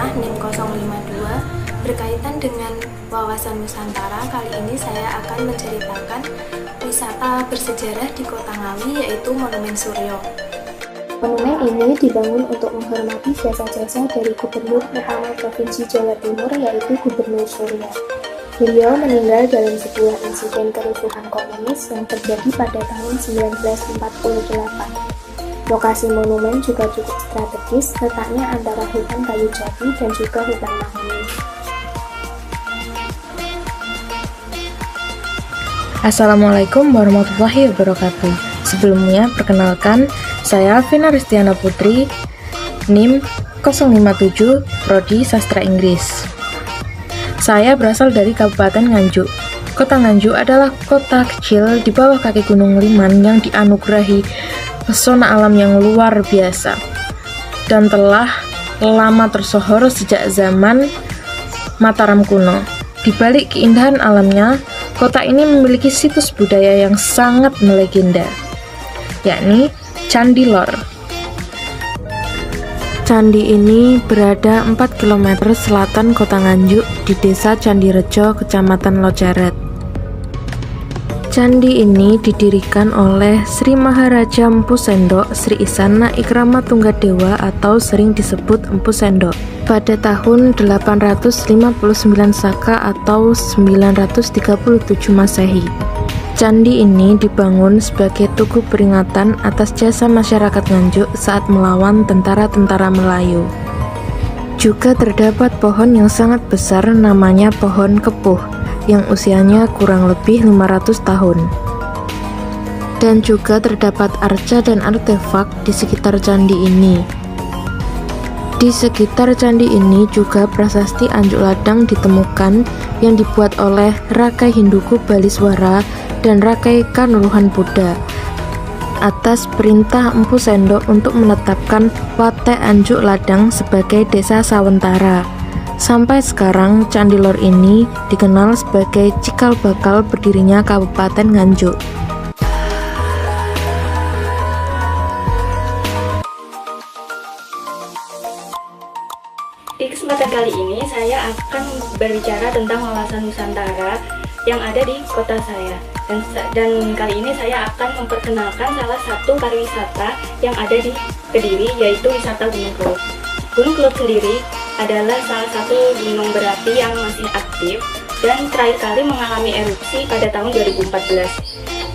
saya NIM 052. Berkaitan dengan wawasan Nusantara, kali ini saya akan menceritakan wisata bersejarah di Kota Ngawi, yaitu Monumen Suryo. Monumen ini dibangun untuk menghormati jasa-jasa dari Gubernur pertama Provinsi Jawa Timur, yaitu Gubernur Suryo. Beliau meninggal dalam sebuah insiden kerusuhan komunis yang terjadi pada tahun 1948. Lokasi monumen juga cukup strategis, letaknya antara hutan kayu jati dan juga hutan mahoni. Assalamualaikum warahmatullahi wabarakatuh. Sebelumnya, perkenalkan, saya Vina Ristiana Putri, NIM 057, Prodi Sastra Inggris. Saya berasal dari Kabupaten Nganjuk. Kota Nganjuk adalah kota kecil di bawah kaki Gunung Liman yang dianugerahi pesona alam yang luar biasa dan telah lama tersohor sejak zaman Mataram kuno. Di balik keindahan alamnya, kota ini memiliki situs budaya yang sangat melegenda, yakni Candi Lor. Candi ini berada 4 km selatan Kota Nganjuk di Desa Candirejo, Kecamatan Lojaret. Candi ini didirikan oleh Sri Maharaja Empu Sendok Sri Isana Ikrama Tunggadewa atau sering disebut Empu Sendok pada tahun 859 Saka atau 937 Masehi. Candi ini dibangun sebagai tugu peringatan atas jasa masyarakat Nganjuk saat melawan tentara-tentara Melayu. Juga terdapat pohon yang sangat besar namanya pohon kepuh yang usianya kurang lebih 500 tahun. Dan juga terdapat arca dan artefak di sekitar candi ini. Di sekitar candi ini juga prasasti Anjuk Ladang ditemukan yang dibuat oleh Rakai Hinduku Baliswara dan Rakai Kanuruhan Buddha atas perintah Empu Sendok untuk menetapkan Wate Anjuk Ladang sebagai desa Sawentara. Sampai sekarang, Candi Lor ini dikenal sebagai cikal bakal berdirinya Kabupaten Nganjuk. Di kesempatan kali ini, saya akan berbicara tentang wawasan Nusantara yang ada di kota saya. Dan kali ini saya akan memperkenalkan salah satu pariwisata yang ada di Kediri, yaitu wisata Gunung Kelut. Gunung Kelut sendiri adalah salah satu gunung berapi yang masih aktif dan terakhir kali mengalami erupsi pada tahun 2014.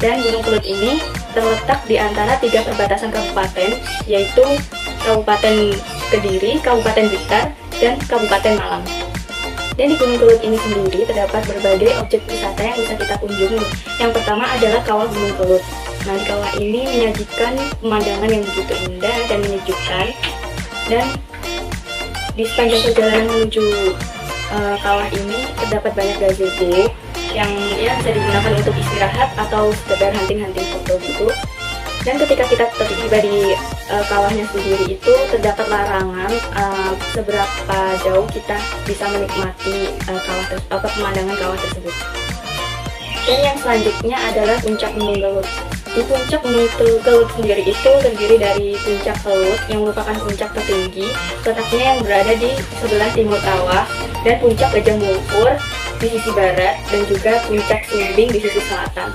Dan Gunung Kelut ini terletak di antara 3 perbatasan kabupaten, yaitu Kabupaten Kediri, Kabupaten Blitar, dan Kabupaten Malang. Dan di Gunung Kelut ini sendiri terdapat berbagai objek wisata yang bisa kita kunjungi. Yang pertama adalah Kawah Gunung Kelut. Nah, di kawah ini menyajikan pemandangan yang begitu indah dan menyejukkan. Dan di sepanjang perjalanan menuju kawah ini terdapat banyak gazebo yang ya bisa digunakan untuk istirahat atau sekedar hunting-hunting foto gitu. Dan ketika kita tiba di kawahnya sendiri itu terdapat larangan seberapa jauh kita bisa menikmati pemandangan kawah tersebut. Dan yang selanjutnya adalah puncak Gunung Kelut. Di puncak Gunung Kelut sendiri itu terdiri dari puncak Kelut yang merupakan puncak tertinggi, letaknya yang berada di sebelah timur kawah, dan puncak Gajah Mungkur di sisi barat, dan juga puncak Sumbing di sisi selatan.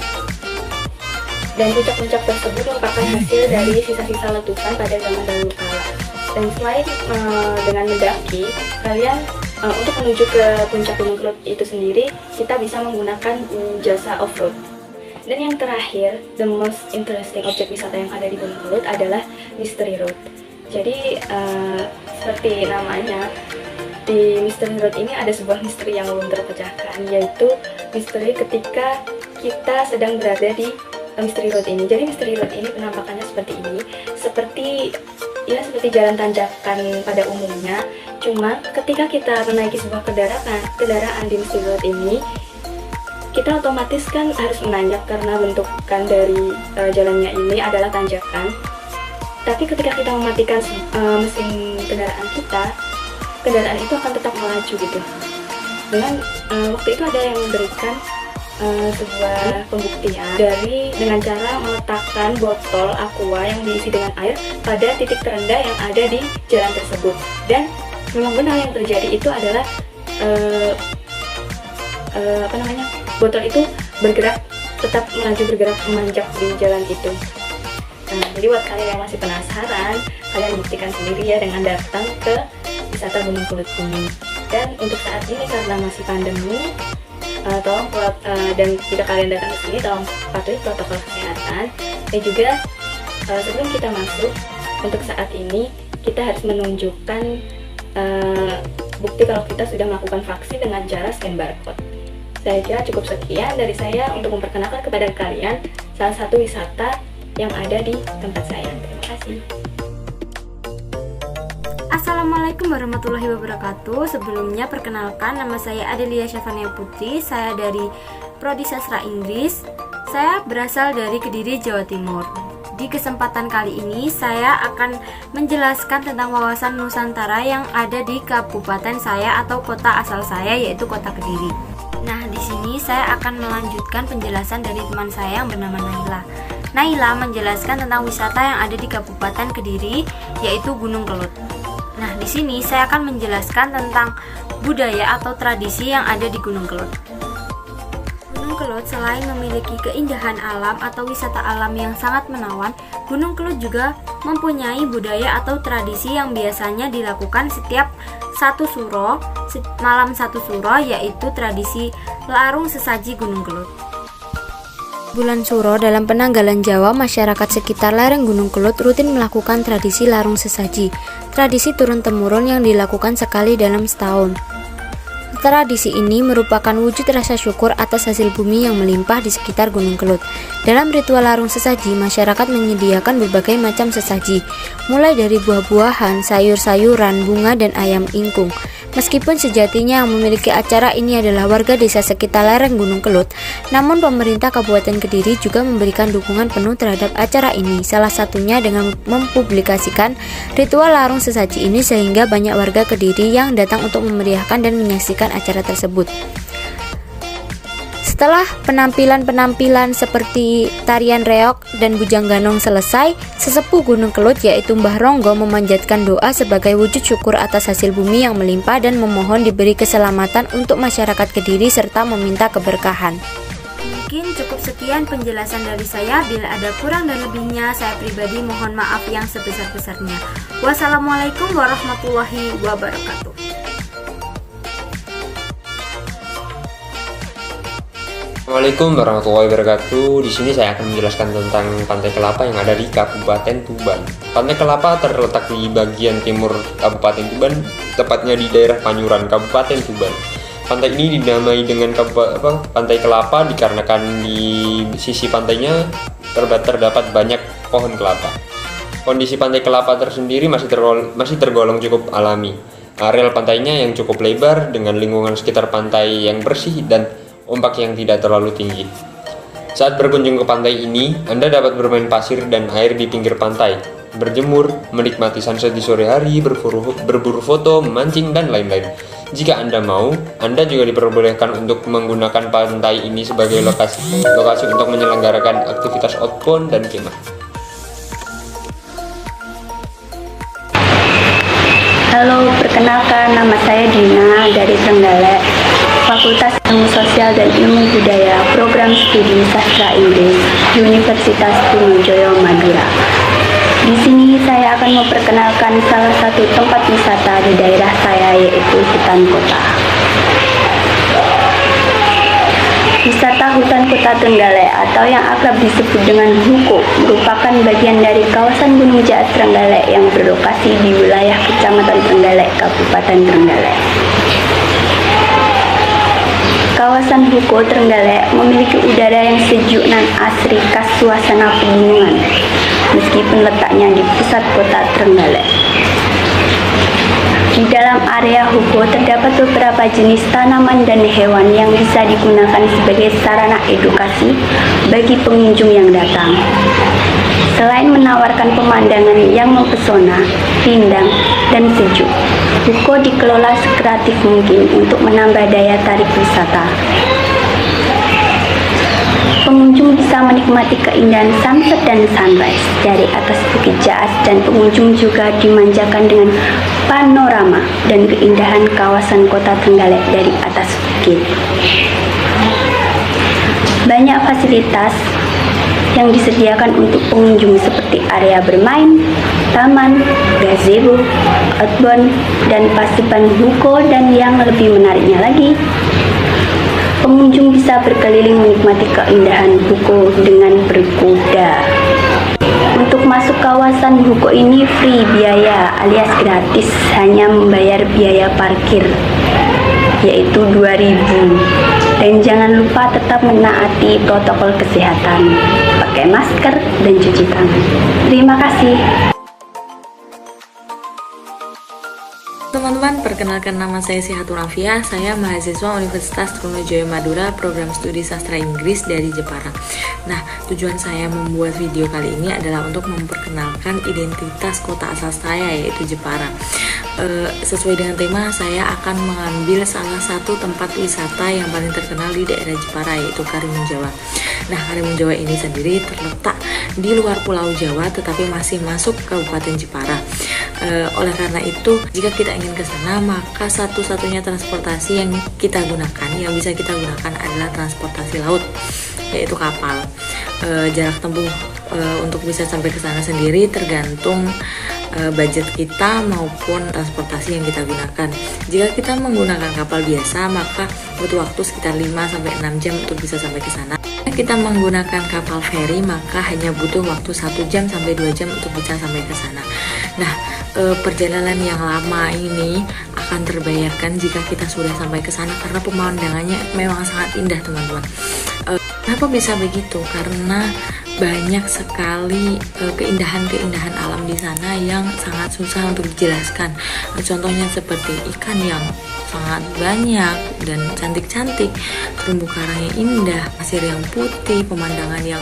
Dan puncak-puncak tersebut merupakan hasil dari sisa-sisa letusan pada zaman dahulu kala. Dan selain dengan mendaki, kalian untuk menuju ke puncak Gunung Kelut itu sendiri, kita bisa menggunakan jasa off-road. Dan yang terakhir, the most interesting objek wisata yang ada di Gunung Kelut adalah Mystery Road. Jadi seperti namanya, di Mystery Road ini ada sebuah misteri yang belum terpecahkan, yaitu misteri ketika kita sedang berada di Mystery Road ini. Jadi Mystery Road ini penampakannya seperti ini, seperti jalan tanjakan pada umumnya. Cuma ketika kita menaiki sebuah kendaraan di Mystery Road ini, kita otomatis kan harus menanjak karena bentukan dari jalannya ini adalah tanjakan. Tapi ketika kita mematikan mesin kendaraan itu akan tetap melaju gitu. Dengan waktu itu ada yang memberikan sebuah pembuktian dengan cara meletakkan botol aqua yang diisi dengan air pada titik terendah yang ada di jalan tersebut. Dan memang benar yang terjadi itu adalah botol itu bergerak, tetap melaju bergerak memanjak di jalan itu. Nah, jadi buat kalian yang masih penasaran, kalian buktikan sendiri ya dengan datang ke wisata Gunung Kelut ini. Dan untuk saat ini karena masih pandemi, dan jika kalian datang ke sini tolong patuhi protokol kesehatan. Dan juga sebelum kita masuk, untuk saat ini kita harus menunjukkan bukti kalau kita sudah melakukan vaksin dengan cara scan barcode. Saya kira cukup sekian dari saya untuk memperkenalkan kepada kalian salah satu wisata yang ada di tempat saya. Terima kasih. Assalamualaikum warahmatullahi wabarakatuh. Sebelumnya perkenalkan, nama saya Adelia Syafania Putri. Saya dari Prodi Sastra Inggris. Saya berasal dari Kediri, Jawa Timur. Di kesempatan kali ini saya akan menjelaskan tentang wawasan Nusantara yang ada di kabupaten saya atau kota asal saya, yaitu Kota Kediri. Nah, di sini saya akan melanjutkan penjelasan dari teman saya yang bernama Naila. Naila menjelaskan tentang wisata yang ada di Kabupaten Kediri, yaitu Gunung Kelut. Nah, di sini saya akan menjelaskan tentang budaya atau tradisi yang ada di Gunung Kelut. Gunung Kelut selain memiliki keindahan alam atau wisata alam yang sangat menawan, Gunung Kelut juga mempunyai budaya atau tradisi yang biasanya dilakukan setiap malam satu suro, yaitu tradisi larung sesaji Gunung Kelut. Bulan Suro dalam penanggalan Jawa, masyarakat sekitar lereng Gunung Kelut rutin melakukan tradisi larung sesaji. Tradisi turun-temurun yang dilakukan sekali dalam setahun. Tradisi ini merupakan wujud rasa syukur atas hasil bumi yang melimpah di sekitar Gunung Kelut. Dalam ritual larung sesaji, masyarakat menyediakan berbagai macam sesaji, mulai dari buah-buahan, sayur-sayuran, bunga, dan ayam ingkung. Meskipun sejatinya yang memiliki acara ini adalah warga desa sekitar lereng Gunung Kelut, namun pemerintah Kabupaten Kediri juga memberikan dukungan penuh terhadap acara ini, salah satunya dengan mempublikasikan ritual larung sesaji ini sehingga banyak warga Kediri yang datang untuk memeriahkan dan menyaksikan acara tersebut. Setelah penampilan-penampilan seperti tarian reog dan bujang ganong selesai, sesepuh Gunung Kelut yaitu Mbah Ronggo memanjatkan doa sebagai wujud syukur atas hasil bumi yang melimpah dan memohon diberi keselamatan untuk masyarakat Kediri serta meminta keberkahan. Mungkin cukup sekian penjelasan dari saya. Bila ada kurang dan lebihnya, saya pribadi mohon maaf yang sebesar-besarnya. Wassalamualaikum warahmatullahi wabarakatuh. Assalamualaikum warahmatullahi wabarakatuh. Di sini saya akan menjelaskan tentang Pantai Kelapa yang ada di Kabupaten Tuban. Pantai Kelapa terletak di bagian timur Kabupaten Tuban, tepatnya di daerah Panyuran, Kabupaten Tuban. Pantai ini dinamai dengan Pantai Kelapa dikarenakan di sisi pantainya terdapat banyak pohon kelapa. Kondisi Pantai Kelapa tersendiri masih tergolong cukup alami. Areal pantainya yang cukup lebar dengan lingkungan sekitar pantai yang bersih dan ombak yang tidak terlalu tinggi. Saat berkunjung ke pantai ini, Anda dapat bermain pasir dan air di pinggir pantai, berjemur, menikmati sunset di sore hari, berburu foto, memancing, dan lain-lain. Jika Anda mau, Anda juga diperbolehkan untuk menggunakan pantai ini sebagai lokasi untuk menyelenggarakan aktivitas outbound dan kemah. Halo, perkenalkan nama saya Dina dari Trenggalek, Fakultas Ilmu Sosial dan Ilmu Budaya, Program Studi Sastra Inggris, Universitas Trunojoyo, Madura. Di sini saya akan memperkenalkan salah satu tempat wisata di daerah saya, yaitu Hutan Kota. Wisata Hutan Kota Trenggalek atau yang akrab disebut dengan HUKO merupakan bagian dari kawasan Gunung Jaat Trenggalek yang berlokasi di wilayah Kecamatan Trenggalek, Kabupaten Trenggalek. Kawasan HUKO Trenggalek memiliki udara yang sejuk dan asri khas suasana pegunungan, meskipun letaknya di pusat kota Trenggalek. Di dalam area HUKO terdapat beberapa jenis tanaman dan hewan yang bisa digunakan sebagai sarana edukasi bagi pengunjung yang datang. Selain menawarkan pemandangan yang mempesona, rindang, dan sejuk, HUKO dikelola sekreatif mungkin untuk menambah daya tarik wisata. Pengunjung bisa menikmati keindahan sunset dan sunrise dari atas Bukit Jaas, dan pengunjung juga dimanjakan dengan panorama dan keindahan kawasan kota Trenggalek dari atas bukit. Banyak fasilitas yang disediakan untuk pengunjung seperti area bermain, taman, gazebo, outbound, dan pasipan buko, dan yang lebih menariknya lagi, pengunjung bisa berkeliling menikmati keindahan buko dengan berkuda. Untuk masuk kawasan buko ini free biaya alias gratis, hanya membayar biaya parkir yaitu 2.000. Dan jangan lupa tetap menaati protokol kesehatan, pakai masker dan cuci tangan. Terima kasih. Teman-teman, perkenalkan nama saya Sihatur Afia. Saya mahasiswa Universitas Trunojoyo Madura, program studi sastra Inggris dari Jepara. Nah, tujuan saya membuat video kali ini adalah untuk memperkenalkan identitas kota asal saya, yaitu Jepara. Sesuai dengan tema, saya akan mengambil salah satu tempat wisata yang paling terkenal di daerah Jepara, yaitu Karimun Jawa. Nah, Karimun Jawa ini sendiri terletak di luar Pulau Jawa, tetapi masih masuk Kabupaten Jepara. Oleh karena itu, jika kita ingin ke sana, maka satu-satunya transportasi yang kita gunakan, yang bisa kita gunakan adalah transportasi laut, yaitu kapal. Jarak tempuh untuk bisa sampai ke sana sendiri tergantung budget kita maupun transportasi yang kita gunakan. Jika kita menggunakan kapal biasa, maka butuh waktu sekitar 5-6 jam untuk bisa sampai ke sana. Jika kita menggunakan kapal feri, maka hanya butuh waktu 1 jam sampai 2 jam untuk bisa sampai ke sana. Nah, perjalanan yang lama ini akan terbayarkan jika kita sudah sampai ke sana, karena pemandangannya memang sangat indah, teman-teman. Kenapa bisa begitu? Karena banyak sekali keindahan-keindahan alam di sana yang sangat susah untuk dijelaskan. Contohnya seperti ikan yang sangat banyak dan cantik-cantik, terumbu karang yang indah, pasir yang putih, pemandangan yang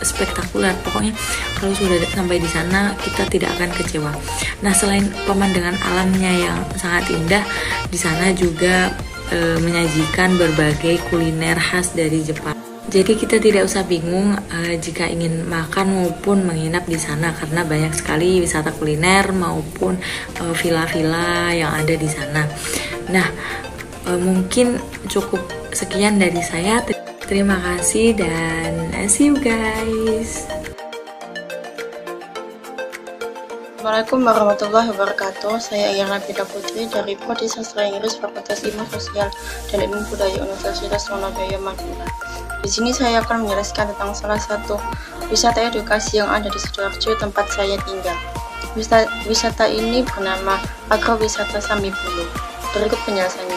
spektakuler. Pokoknya kalau sudah sampai di sana, kita tidak akan kecewa. Nah, selain pemandangan alamnya yang sangat indah, di sana juga menyajikan berbagai kuliner khas dari Jepang. Jadi kita tidak usah bingung jika ingin makan maupun menginap di sana, karena banyak sekali wisata kuliner maupun villa-villa yang ada di sana. Nah, mungkin cukup sekian dari saya. Terima kasih dan see you guys. Assalamualaikum warahmatullahi wabarakatuh. Saya Ayana Pita Putri dari Prodi Sastra Inggris Fakultas Ilmu Sosial dan Ilmu Budaya Universitas Trunojoyo Madura. Di sini saya akan menjelaskan tentang salah satu wisata edukasi yang ada di Sidoarjo, tempat saya tinggal. Wisata ini bernama Agrowisata Sambi Bulu. Berikut penjelasannya.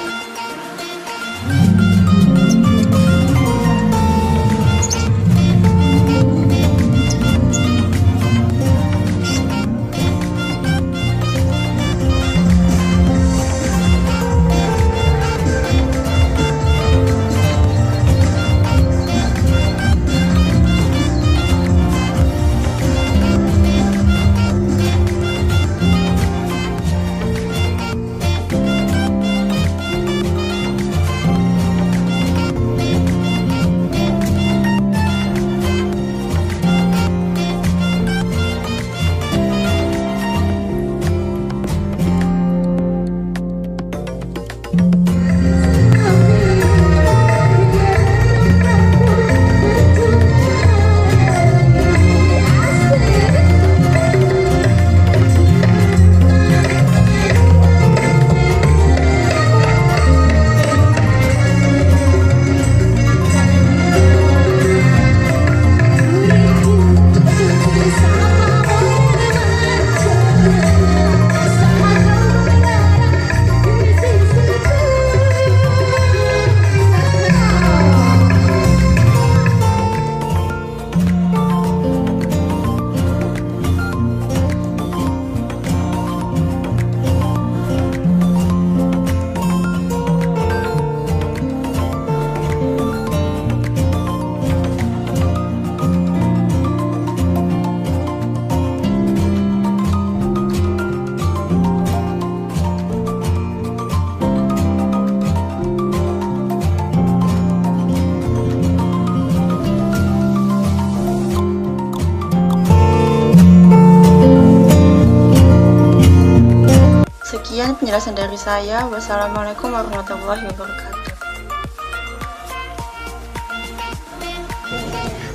penjelasan dari saya. Wassalamualaikum warahmatullahi wabarakatuh.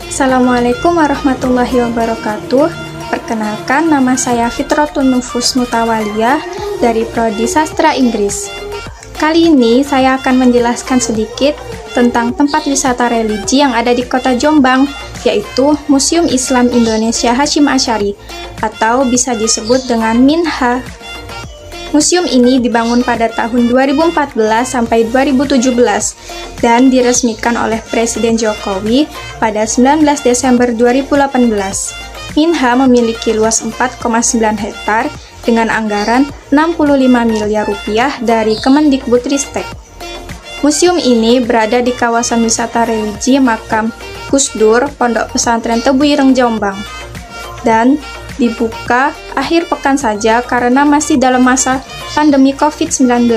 Assalamualaikum warahmatullahi wabarakatuh. Perkenalkan, nama saya Fitrotun Nufus Mutawaliyah dari Prodi Sastra Inggris. Kali ini saya akan menjelaskan sedikit tentang tempat wisata religi yang ada di kota Jombang, yaitu Museum Islam Indonesia Hasyim Asy'ari, atau bisa disebut dengan MINHA. Museum ini dibangun pada tahun 2014 sampai 2017 dan diresmikan oleh Presiden Jokowi pada 19 Desember 2018. MINHA memiliki luas 4,9 hektar dengan anggaran 65 miliar rupiah dari Kemendikbudristek. Museum ini berada di kawasan wisata religi Makam Gus Dur, Pondok Pesantren Tebu Ireng, Jombang, dan dibuka akhir pekan saja karena masih dalam masa pandemi COVID-19.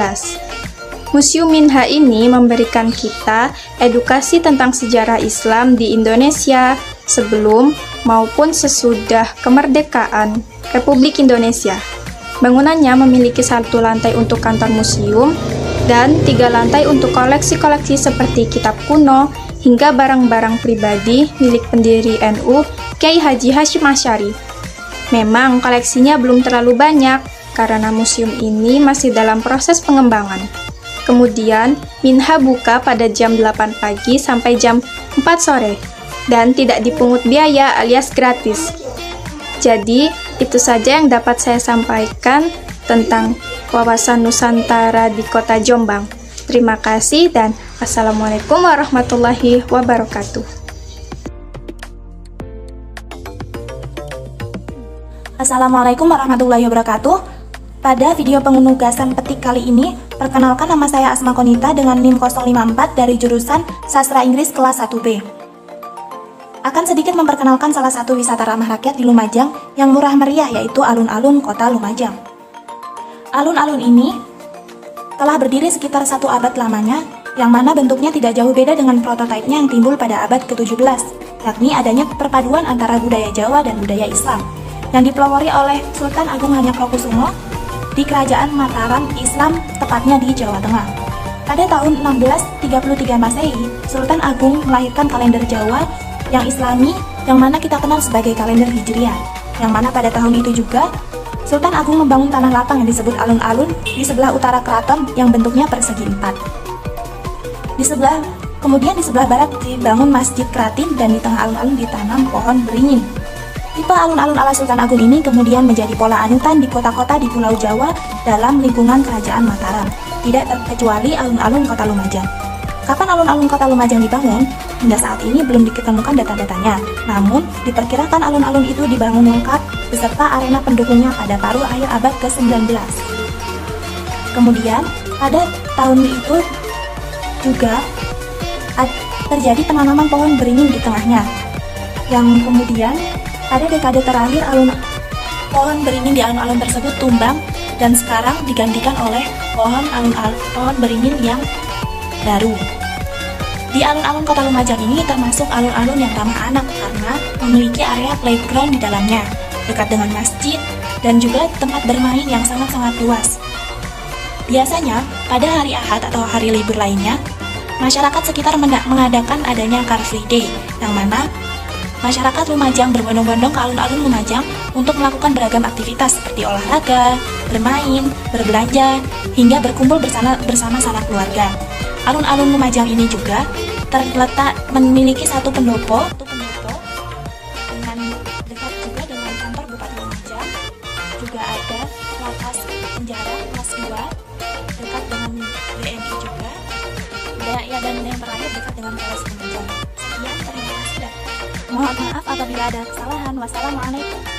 Museum MINHA ini memberikan kita edukasi tentang sejarah Islam di Indonesia sebelum maupun sesudah kemerdekaan Republik Indonesia. Bangunannya memiliki 1 lantai untuk kantor museum dan 3 lantai untuk koleksi-koleksi seperti kitab kuno hingga barang-barang pribadi milik pendiri NU Kiai Haji Hasyim Asy'ari. Memang koleksinya belum terlalu banyak karena museum ini masih dalam proses pengembangan. Kemudian, MINHA buka pada jam 8 pagi sampai jam 4 sore dan tidak dipungut biaya alias gratis. Jadi, itu saja yang dapat saya sampaikan tentang wawasan Nusantara di Kota Jombang. Terima kasih dan Assalamualaikum warahmatullahi wabarakatuh. Assalamualaikum warahmatullahi wabarakatuh. Pada video penugasan petik kali ini, perkenalkan, nama saya Asma Konita dengan NIM 054 dari jurusan Sastra Inggris kelas 1B. Akan sedikit memperkenalkan salah satu wisata ramah rakyat di Lumajang yang murah meriah, yaitu alun-alun kota Lumajang. Alun-alun ini telah berdiri sekitar 1 abad lamanya, yang mana bentuknya tidak jauh beda dengan prototipenya yang timbul pada abad ke-17, yakni adanya perpaduan antara budaya Jawa dan budaya Islam, yang dipelopori oleh Sultan Agung Hanyokrokusumo di Kerajaan Mataram Islam, tepatnya di Jawa Tengah. Pada tahun 1633 Masehi, Sultan Agung melahirkan kalender Jawa yang Islami, yang mana kita kenal sebagai kalender Hijriah, yang mana pada tahun itu juga Sultan Agung membangun tanah lapang yang disebut alun-alun di sebelah utara keraton yang bentuknya persegi 4. Kemudian di sebelah barat dibangun Masjid Kratin dan di tengah alun-alun ditanam pohon beringin. Tipe alun-alun ala Sultan Agung ini kemudian menjadi pola anutan di kota-kota di Pulau Jawa dalam lingkungan Kerajaan Mataram, tidak terkecuali alun-alun kota Lumajang. Kapan alun-alun kota Lumajang dibangun? Hingga saat ini belum diketemukan data-datanya, namun diperkirakan alun-alun itu dibangun lengkap beserta arena pendukungnya pada paruh akhir abad ke-19. Kemudian, pada tahun itu juga terjadi penanaman pohon beringin di tengahnya, yang kemudian pada dekade terakhir pohon beringin di alun-alun tersebut tumbang dan sekarang digantikan oleh pohon beringin yang baru. Di alun-alun kota Lumajang ini termasuk alun-alun yang ramah anak karena memiliki area playground di dalamnya, dekat dengan masjid dan juga tempat bermain yang sangat-sangat luas. Biasanya pada hari Ahad atau hari libur lainnya, masyarakat sekitar mengadakan adanya Car Free Day, yang mana masyarakat Lumajang berbondong-bondong ke alun-alun Lumajang untuk melakukan beragam aktivitas seperti olahraga, bermain, berbelanja, hingga berkumpul bersama sanak keluarga. Alun-alun Lumajang ini juga terletak memiliki satu pendopo dengan dekat juga dengan kantor Bupati Lumajang. Juga ada lapas penjara kelas 2 dekat dengan BNI juga. Dan yang terakhir dekat dengan Polres Lumajang. Sekian, terima kasih dan mohon maaf apabila ada kesalahan. Wassalamualaikum.